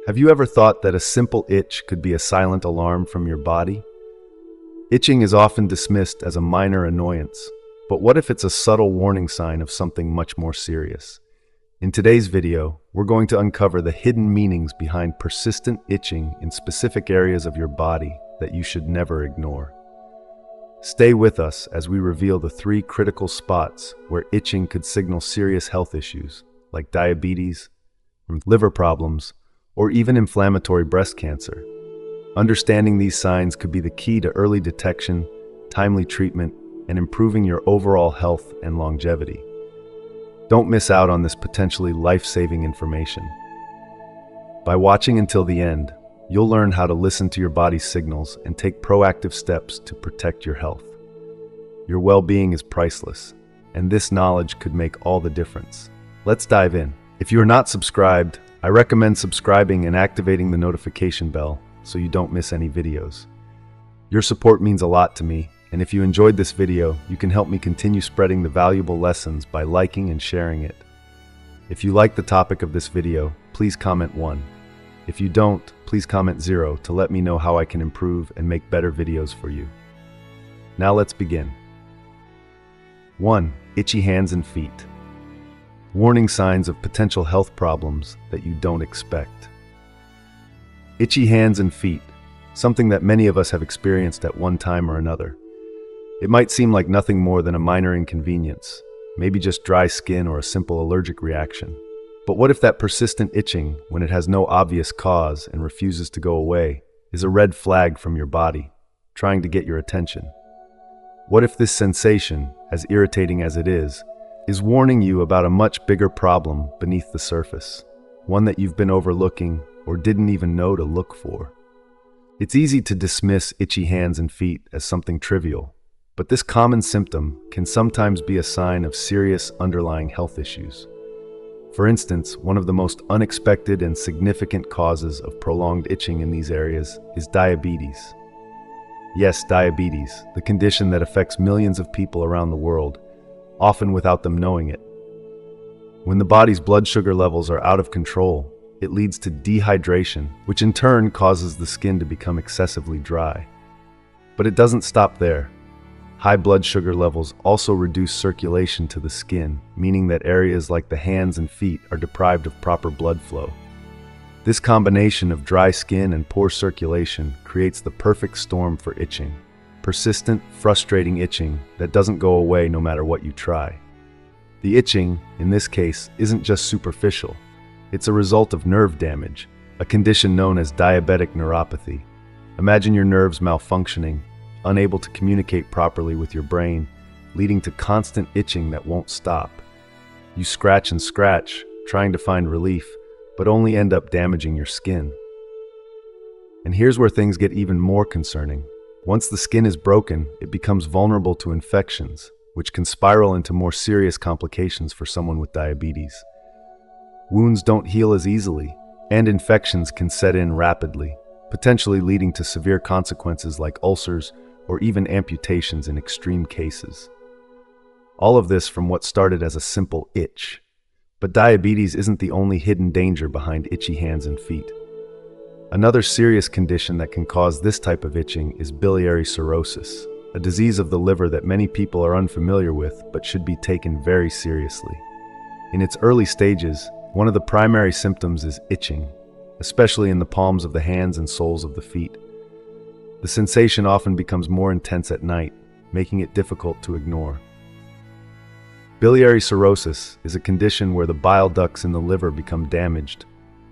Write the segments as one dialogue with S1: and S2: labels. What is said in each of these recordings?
S1: Have you ever thought that a simple itch could be a silent alarm from your body? Itching is often dismissed as a minor annoyance, but what if it's a subtle warning sign of something much more serious? In today's video, we're going to uncover the hidden meanings behind persistent itching in specific areas of your body that you should never ignore. Stay with us as we reveal the 3 critical spots where itching could signal serious health issues like diabetes, liver problems, or even inflammatory breast cancer. Understanding these signs could be the key to early detection, timely treatment, and improving your overall health and longevity. Don't miss out on this potentially life-saving information. By watching until the end, you'll learn how to listen to your body's signals and take proactive steps to protect your health. Your well-being is priceless, and this knowledge could make all the difference. Let's dive in. If you are not subscribed, I recommend subscribing and activating the notification bell so you don't miss any videos. Your support means a lot to me, and if you enjoyed this video, you can help me continue spreading the valuable lessons by liking and sharing it. If you like the topic of this video, please comment 1. If you don't, please comment 0 to let me know how I can improve and make better videos for you. Now let's begin. 1. Itchy hands and feet. Warning signs of potential health problems that you don't expect. Itchy hands and feet, something that many of us have experienced at one time or another. It might seem like nothing more than a minor inconvenience, maybe just dry skin or a simple allergic reaction. But what if that persistent itching, when it has no obvious cause and refuses to go away, is a red flag from your body, trying to get your attention? What if this sensation, as irritating as it is warning you about a much bigger problem beneath the surface, one that you've been overlooking or didn't even know to look for? It's easy to dismiss itchy hands and feet as something trivial, but this common symptom can sometimes be a sign of serious underlying health issues. For instance, one of the most unexpected and significant causes of prolonged itching in these areas is diabetes. Yes, diabetes, the condition that affects millions of people around the world, often without them knowing it. When the body's blood sugar levels are out of control, it leads to dehydration, which in turn causes the skin to become excessively dry. But it doesn't stop there. High blood sugar levels also reduce circulation to the skin, meaning that areas like the hands and feet are deprived of proper blood flow. This combination of dry skin and poor circulation creates the perfect storm for itching. Persistent, frustrating itching that doesn't go away no matter what you try. The itching, in this case, isn't just superficial. It's a result of nerve damage, a condition known as diabetic neuropathy. Imagine your nerves malfunctioning, unable to communicate properly with your brain, leading to constant itching that won't stop. You scratch and scratch, trying to find relief, but only end up damaging your skin. And here's where things get even more concerning. Once the skin is broken, it becomes vulnerable to infections, which can spiral into more serious complications for someone with diabetes. Wounds don't heal as easily, and infections can set in rapidly, potentially leading to severe consequences like ulcers or even amputations in extreme cases. All of this from what started as a simple itch. But diabetes isn't the only hidden danger behind itchy hands and feet. Another serious condition that can cause this type of itching is biliary cirrhosis, a disease of the liver that many people are unfamiliar with but should be taken very seriously. In its early stages, one of the primary symptoms is itching, especially in the palms of the hands and soles of the feet. The sensation often becomes more intense at night, making it difficult to ignore. Biliary cirrhosis is a condition where the bile ducts in the liver become damaged,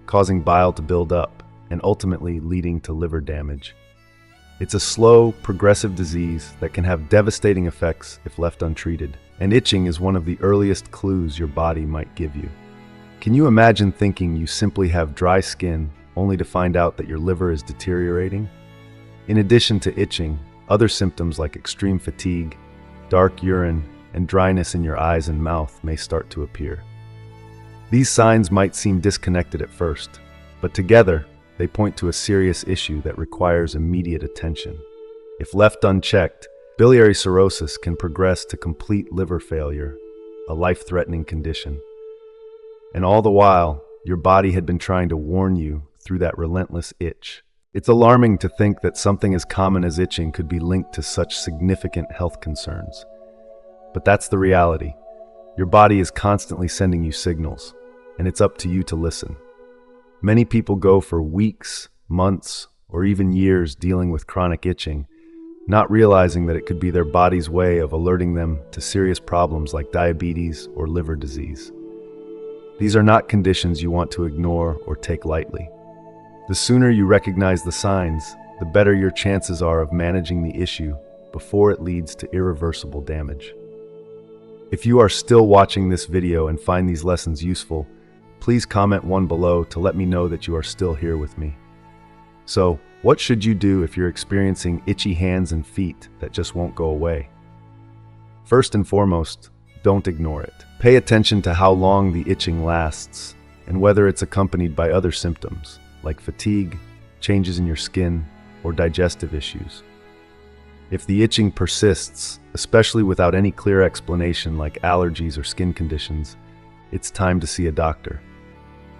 S1: causing bile to build up and ultimately leading to liver damage. It's a slow, progressive disease that can have devastating effects if left untreated, and itching is one of the earliest clues your body might give you. Can you imagine thinking you simply have dry skin only to find out that your liver is deteriorating? In addition to itching, other symptoms like extreme fatigue, dark urine, and dryness in your eyes and mouth may start to appear. These signs might seem disconnected at first, but together, they point to a serious issue that requires immediate attention. If left unchecked, biliary cirrhosis can progress to complete liver failure, a life-threatening condition. And all the while, your body had been trying to warn you through that relentless itch. It's alarming to think that something as common as itching could be linked to such significant health concerns. But that's the reality. Your body is constantly sending you signals, and it's up to you to listen. Many people go for weeks, months, or even years dealing with chronic itching, not realizing that it could be their body's way of alerting them to serious problems like diabetes or liver disease. These are not conditions you want to ignore or take lightly. The sooner you recognize the signs, the better your chances are of managing the issue before it leads to irreversible damage. If you are still watching this video and find these lessons useful, please comment one below to let me know that you are still here with me. So, what should you do if you're experiencing itchy hands and feet that just won't go away? First and foremost, don't ignore it. Pay attention to how long the itching lasts and whether it's accompanied by other symptoms like fatigue, changes in your skin, or digestive issues. If the itching persists, especially without any clear explanation like allergies or skin conditions, it's time to see a doctor.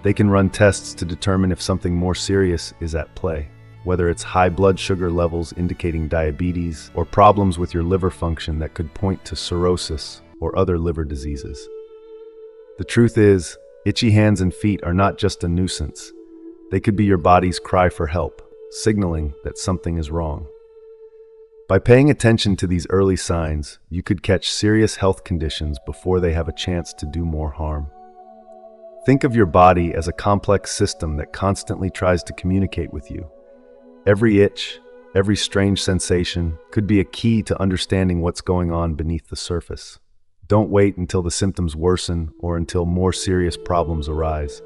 S1: They can run tests to determine if something more serious is at play, whether it's high blood sugar levels indicating diabetes or problems with your liver function that could point to cirrhosis or other liver diseases. The truth is, itchy hands and feet are not just a nuisance. They could be your body's cry for help, signaling that something is wrong. By paying attention to these early signs, you could catch serious health conditions before they have a chance to do more harm. Think of your body as a complex system that constantly tries to communicate with you. Every itch, every strange sensation could be a key to understanding what's going on beneath the surface. Don't wait until the symptoms worsen or until more serious problems arise.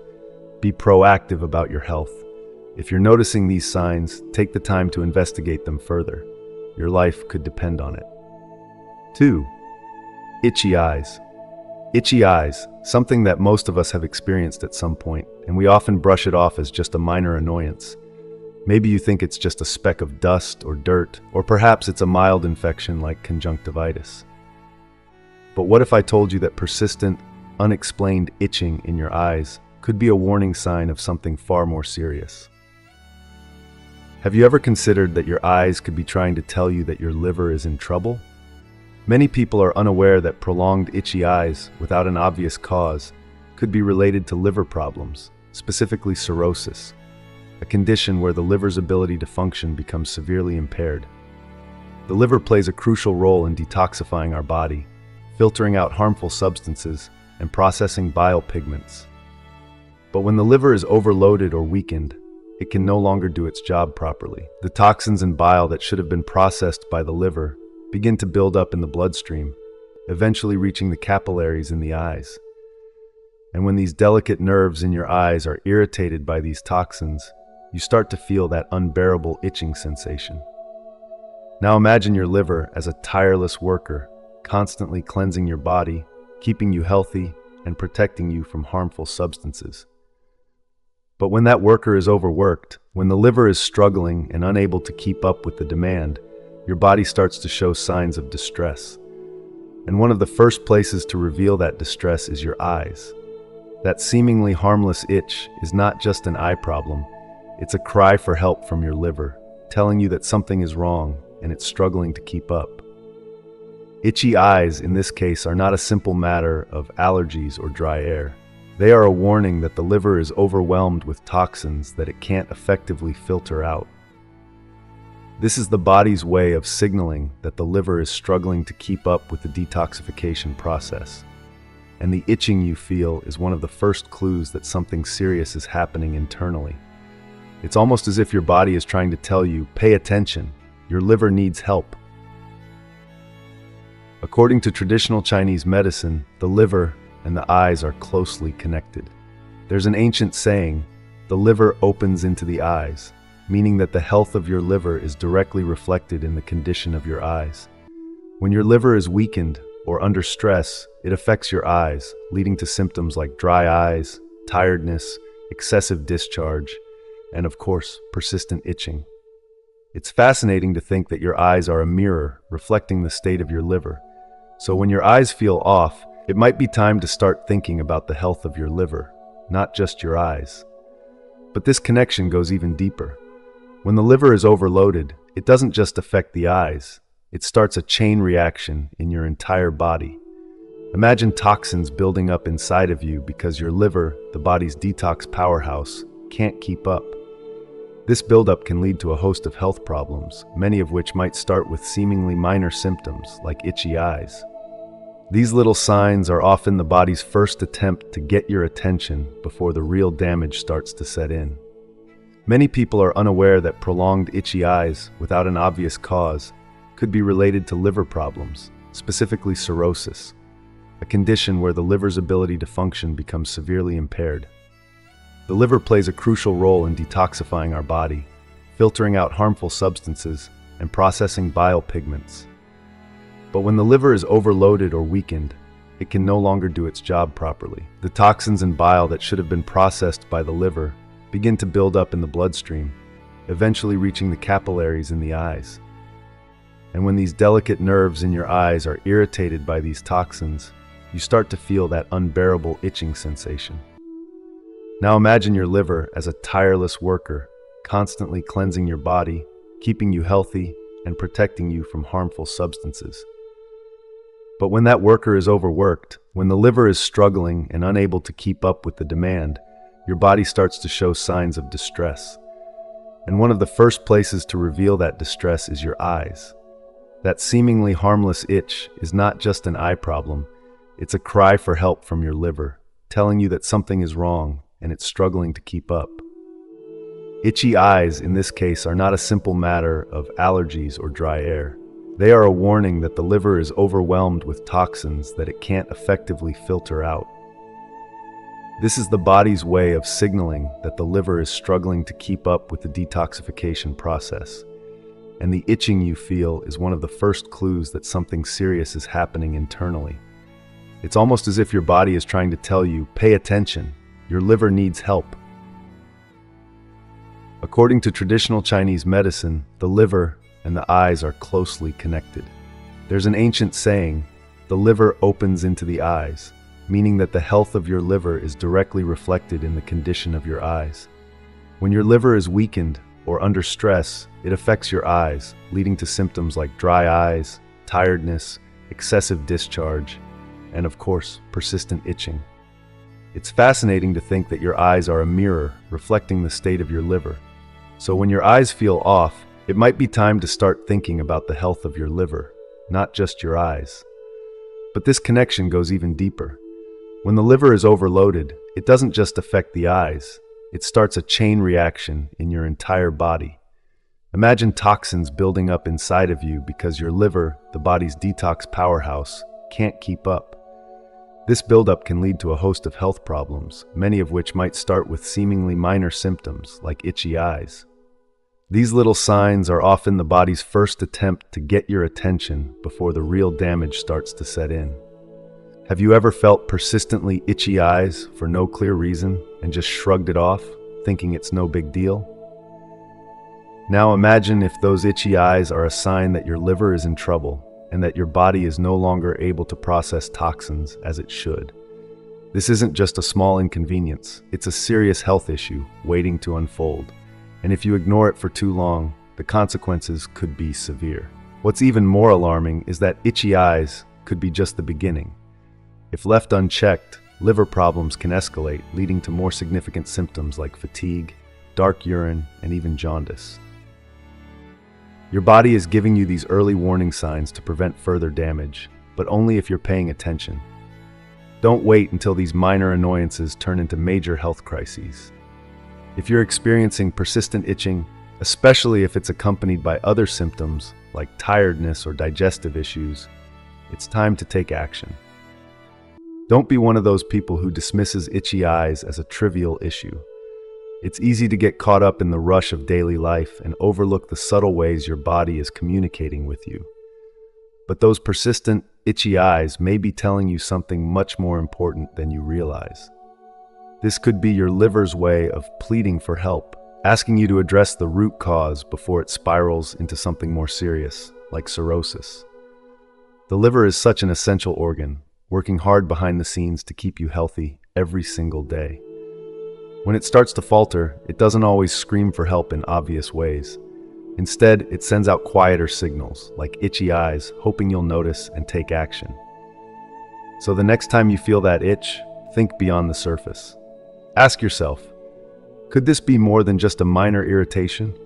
S1: Be proactive about your health. If you're noticing these signs, take the time to investigate them further. Your life could depend on it. 2. Itchy eyes. Itchy eyes, something that most of us have experienced at some point, and we often brush it off as just a minor annoyance. Maybe you think it's just a speck of dust or dirt, or perhaps it's a mild infection like conjunctivitis. But what if I told you that persistent, unexplained itching in your eyes could be a warning sign of something far more serious? Have you ever considered that your eyes could be trying to tell you that your liver is in trouble? Many people are unaware that prolonged itchy eyes without an obvious cause could be related to liver problems, specifically cirrhosis, a condition where the liver's ability to function becomes severely impaired. The liver plays a crucial role in detoxifying our body, filtering out harmful substances, and processing bile pigments. But when the liver is overloaded or weakened, it can no longer do its job properly. The toxins and bile that should have been processed by the liver begin to build up in the bloodstream, eventually reaching the capillaries in the eyes. And when these delicate nerves in your eyes are irritated by these toxins, you start to feel that unbearable itching sensation. Now imagine your liver as a tireless worker, constantly cleansing your body, keeping you healthy, and protecting you from harmful substances. But when that worker is overworked, when the liver is struggling and unable to keep up with the demand, your body starts to show signs of distress. And one of the first places to reveal that distress is your eyes. That seemingly harmless itch is not just an eye problem, it's a cry for help from your liver, telling you that something is wrong and it's struggling to keep up. Itchy eyes, in this case, are not a simple matter of allergies or dry air. They are a warning that the liver is overwhelmed with toxins that it can't effectively filter out. This is the body's way of signaling that the liver is struggling to keep up with the detoxification process. And the itching you feel is one of the first clues that something serious is happening internally. It's almost as if your body is trying to tell you, pay attention, your liver needs help. According to traditional Chinese medicine, the liver and the eyes are closely connected. There's an ancient saying, the liver opens into the eyes, meaning that the health of your liver is directly reflected in the condition of your eyes. When your liver is weakened or under stress, it affects your eyes, leading to symptoms like dry eyes, tiredness, excessive discharge, and of course, persistent itching. It's fascinating to think that your eyes are a mirror reflecting the state of your liver. So when your eyes feel off, it might be time to start thinking about the health of your liver, not just your eyes. But this connection goes even deeper. When the liver is overloaded, it doesn't just affect the eyes, it starts a chain reaction in your entire body. Imagine toxins building up inside of you because your liver, the body's detox powerhouse, can't keep up. This buildup can lead to a host of health problems, many of which might start with seemingly minor symptoms like itchy eyes. These little signs are often the body's first attempt to get your attention before the real damage starts to set in. Many people are unaware that prolonged itchy eyes without an obvious cause could be related to liver problems, specifically cirrhosis, a condition where the liver's ability to function becomes severely impaired. The liver plays a crucial role in detoxifying our body, filtering out harmful substances and processing bile pigments. But when the liver is overloaded or weakened, it can no longer do its job properly. The toxins and bile that should have been processed by the liver begin to build up in the bloodstream, eventually reaching the capillaries in the eyes. And when these delicate nerves in your eyes are irritated by these toxins, you start to feel that unbearable itching sensation. Now imagine your liver as a tireless worker, constantly cleansing your body, keeping you healthy, and protecting you from harmful substances. But when that worker is overworked, when the liver is struggling and unable to keep up with the demand, your body starts to show signs of distress. And one of the first places to reveal that distress is your eyes. That seemingly harmless itch is not just an eye problem, it's a cry for help from your liver, telling you that something is wrong and it's struggling to keep up. Itchy eyes, in this case, are not a simple matter of allergies or dry air. They are a warning that the liver is overwhelmed with toxins that it can't effectively filter out. This is the body's way of signaling that the liver is struggling to keep up with the detoxification process. And the itching you feel is one of the first clues that something serious is happening internally. It's almost as if your body is trying to tell you, pay attention, your liver needs help. According to traditional Chinese medicine, the liver and the eyes are closely connected. There's an ancient saying, the liver opens into the eyes, meaning that the health of your liver is directly reflected in the condition of your eyes. When your liver is weakened or under stress, it affects your eyes, leading to symptoms like dry eyes, tiredness, excessive discharge, and of course, persistent itching. It's fascinating to think that your eyes are a mirror reflecting the state of your liver. So when your eyes feel off, it might be time to start thinking about the health of your liver, not just your eyes. But this connection goes even deeper. When the liver is overloaded, it doesn't just affect the eyes, it starts a chain reaction in your entire body. Imagine toxins building up inside of you because your liver, the body's detox powerhouse, can't keep up. This buildup can lead to a host of health problems, many of which might start with seemingly minor symptoms like itchy eyes. These little signs are often the body's first attempt to get your attention before the real damage starts to set in. Have you ever felt persistently itchy eyes for no clear reason and just shrugged it off, thinking it's no big deal? Now imagine if those itchy eyes are a sign that your liver is in trouble and that your body is no longer able to process toxins as it should. This isn't just a small inconvenience, it's a serious health issue waiting to unfold. And if you ignore it for too long, the consequences could be severe. What's even more alarming is that itchy eyes could be just the beginning. If left unchecked, liver problems can escalate, leading to more significant symptoms like fatigue, dark urine, and even jaundice. Your body is giving you these early warning signs to prevent further damage, but only if you're paying attention. Don't wait until these minor annoyances turn into major health crises. If you're experiencing persistent itching, especially if it's accompanied by other symptoms like tiredness or digestive issues, it's time to take action. Don't be one of those people who dismisses itchy eyes as a trivial issue. It's easy to get caught up in the rush of daily life and overlook the subtle ways your body is communicating with you. But those persistent, itchy eyes may be telling you something much more important than you realize. This could be your liver's way of pleading for help, asking you to address the root cause before it spirals into something more serious, like cirrhosis. The liver is such an essential organ, working hard behind the scenes to keep you healthy every single day. When it starts to falter, it doesn't always scream for help in obvious ways. Instead, it sends out quieter signals, like itchy eyes, hoping you'll notice and take action. So the next time you feel that itch, think beyond the surface. Ask yourself, could this be more than just a minor irritation?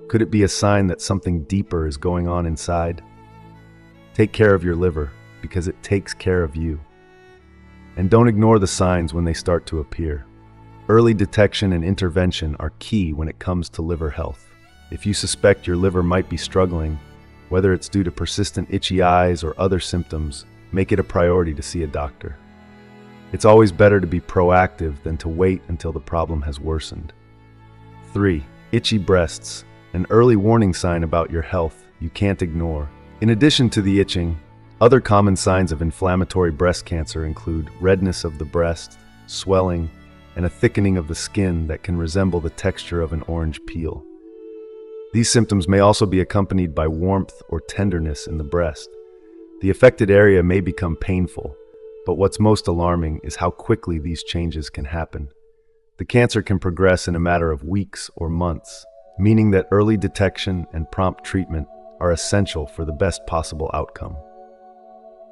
S1: Could it be a sign that something deeper is going on inside? Take care of your liver, because it takes care of you. And don't ignore the signs when they start to appear. Early detection and intervention are key when it comes to liver health. If you suspect your liver might be struggling, whether it's due to persistent itchy eyes or other symptoms, make it a priority to see a doctor. It's always better to be proactive than to wait until the problem has worsened. 3. Itchy breasts, an early warning sign about your health you can't ignore. In addition to the itching, other common signs of inflammatory breast cancer include redness of the breast, swelling, and a thickening of the skin that can resemble the texture of an orange peel. These symptoms may also be accompanied by warmth or tenderness in the breast. The affected area may become painful, but what's most alarming is how quickly these changes can happen. The cancer can progress in a matter of weeks or months, meaning that early detection and prompt treatment are essential for the best possible outcome.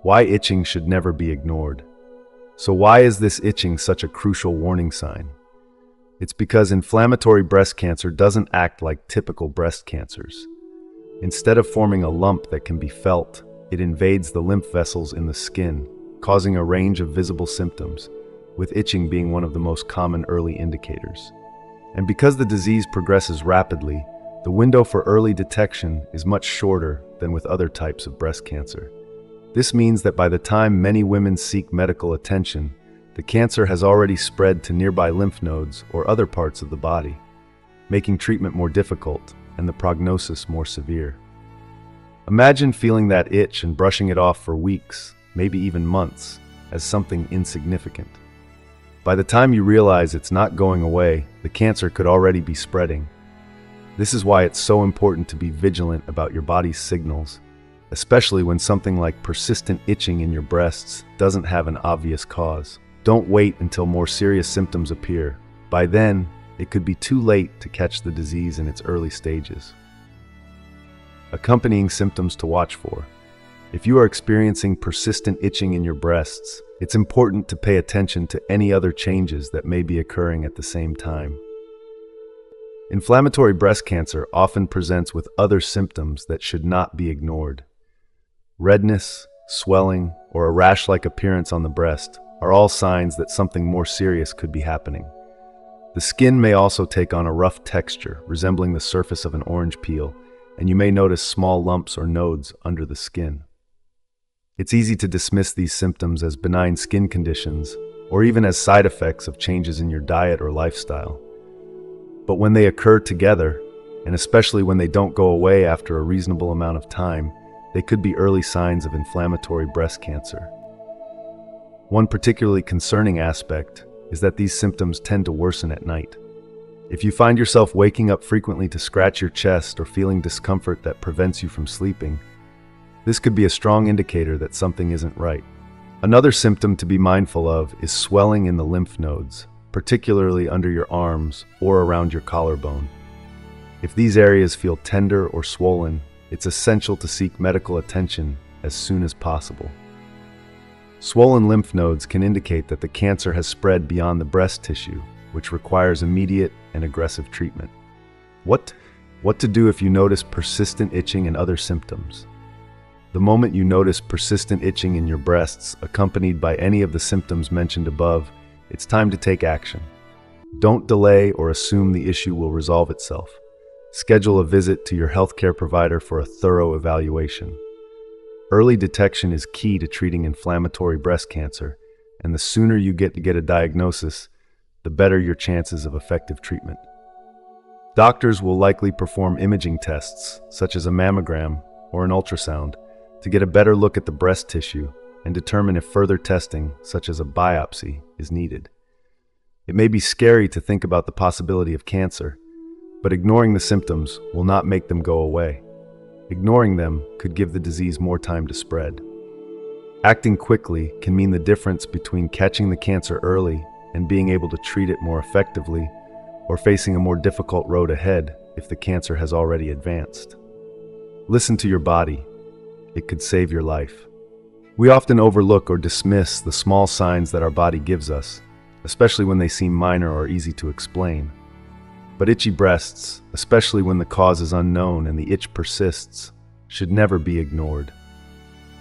S1: Why itching should never be ignored. So why is this itching such a crucial warning sign? It's because inflammatory breast cancer doesn't act like typical breast cancers. Instead of forming a lump that can be felt, it invades the lymph vessels in the skin, causing a range of visible symptoms, with itching being one of the most common early indicators. And because the disease progresses rapidly, the window for early detection is much shorter than with other types of breast cancer. This means that by the time many women seek medical attention, the cancer has already spread to nearby lymph nodes or other parts of the body, making treatment more difficult and the prognosis more severe. Imagine feeling that itch and brushing it off for weeks, maybe even months, as something insignificant. By the time you realize it's not going away, the cancer could already be spreading. This is why it's so important to be vigilant about your body's signals, especially when something like persistent itching in your breasts doesn't have an obvious cause. Don't wait until more serious symptoms appear. By then, it could be too late to catch the disease in its early stages. Accompanying symptoms to watch for. If you are experiencing persistent itching in your breasts, it's important to pay attention to any other changes that may be occurring at the same time. Inflammatory breast cancer often presents with other symptoms that should not be ignored. Redness, swelling, or a rash-like appearance on the breast are all signs that something more serious could be happening. The skin may also take on a rough texture, resembling the surface of an orange peel, and you may notice small lumps or nodes under the skin. It's easy to dismiss these symptoms as benign skin conditions, or even as side effects of changes in your diet or lifestyle. But when they occur together, and especially when they don't go away after a reasonable amount of time, they could be early signs of inflammatory breast cancer. One particularly concerning aspect is that these symptoms tend to worsen at night. If you find yourself waking up frequently to scratch your chest or feeling discomfort that prevents you from sleeping, this could be a strong indicator that something isn't right. Another symptom to be mindful of is swelling in the lymph nodes, particularly under your arms or around your collarbone. If these areas feel tender or swollen, it's essential to seek medical attention as soon as possible. Swollen lymph nodes can indicate that the cancer has spread beyond the breast tissue, which requires immediate and aggressive treatment. What to do if you notice persistent itching and other symptoms? The moment you notice persistent itching in your breasts, accompanied by any of the symptoms mentioned above, it's time to take action. Don't delay or assume the issue will resolve itself. Schedule a visit to your healthcare provider for a thorough evaluation. Early detection is key to treating inflammatory breast cancer, and the sooner you get a diagnosis, the better your chances of effective treatment. Doctors will likely perform imaging tests, such as a mammogram or an ultrasound, to get a better look at the breast tissue and determine if further testing, such as a biopsy, is needed. It may be scary to think about the possibility of cancer, but ignoring the symptoms will not make them go away. Ignoring them could give the disease more time to spread. Acting quickly can mean the difference between catching the cancer early and being able to treat it more effectively, or facing a more difficult road ahead if the cancer has already advanced. Listen to your body. It could save your life. We often overlook or dismiss the small signs that our body gives us, especially when they seem minor or easy to explain. But itchy breasts, especially when the cause is unknown and the itch persists, should never be ignored.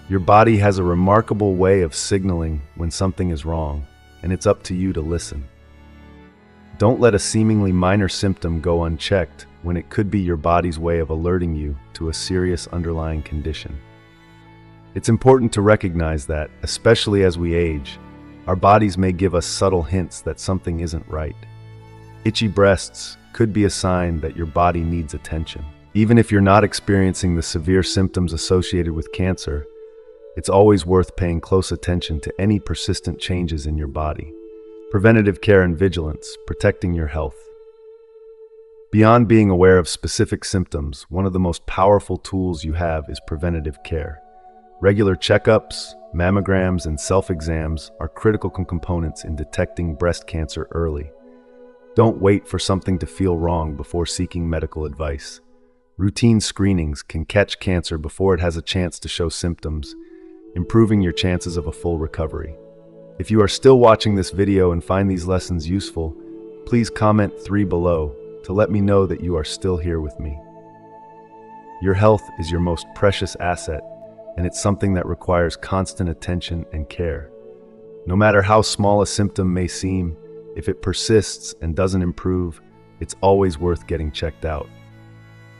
S1: Your body has a remarkable way of signaling when something is wrong, and it's up to you to listen. Don't let a seemingly minor symptom go unchecked when it could be your body's way of alerting you to a serious underlying condition. It's important to recognize that, especially as we age, our bodies may give us subtle hints that something isn't right. Itchy breasts could be a sign that your body needs attention. Even if you're not experiencing the severe symptoms associated with cancer, it's always worth paying close attention to any persistent changes in your body. Preventative care and vigilance, protecting your health. Beyond being aware of specific symptoms, one of the most powerful tools you have is preventative care. Regular checkups, mammograms, and self-exams are critical components in detecting breast cancer early. Don't wait for something to feel wrong before seeking medical advice. Routine screenings can catch cancer before it has a chance to show symptoms, improving your chances of a full recovery. If you are still watching this video and find these lessons useful, please comment 3 below to let me know that you are still here with me. Your health is your most precious asset, and it's something that requires constant attention and care. No matter how small a symptom may seem, if it persists and doesn't improve, it's always worth getting checked out.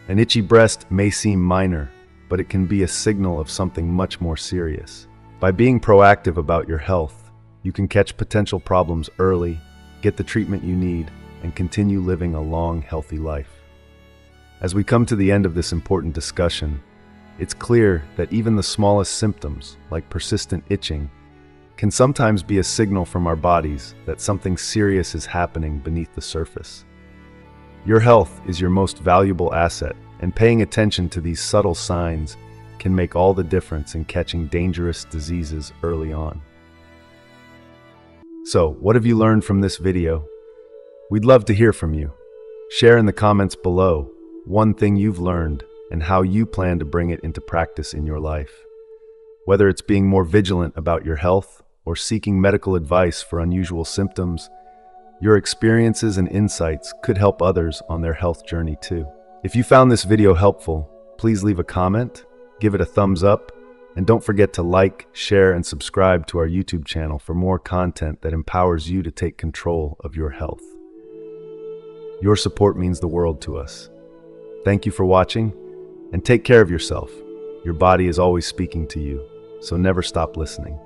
S1: An itchy breast may seem minor, but it can be a signal of something much more serious. By being proactive about your health, you can catch potential problems early, get the treatment you need, and continue living a long, healthy life. As we come to the end of this important discussion, it's clear that even the smallest symptoms, like persistent itching, can sometimes be a signal from our bodies that something serious is happening beneath the surface. Your health is your most valuable asset, and paying attention to these subtle signs can make all the difference in catching dangerous diseases early on. So, what have you learned from this video? We'd love to hear from you. Share in the comments below one thing you've learned and how you plan to bring it into practice in your life. Whether it's being more vigilant about your health or seeking medical advice for unusual symptoms, your experiences and insights could help others on their health journey too. If you found this video helpful, please leave a comment, give it a thumbs up, and don't forget to like, share, and subscribe to our YouTube channel for more content that empowers you to take control of your health. Your support means the world to us. Thank you for watching, and take care of yourself. Your body is always speaking to you, so never stop listening.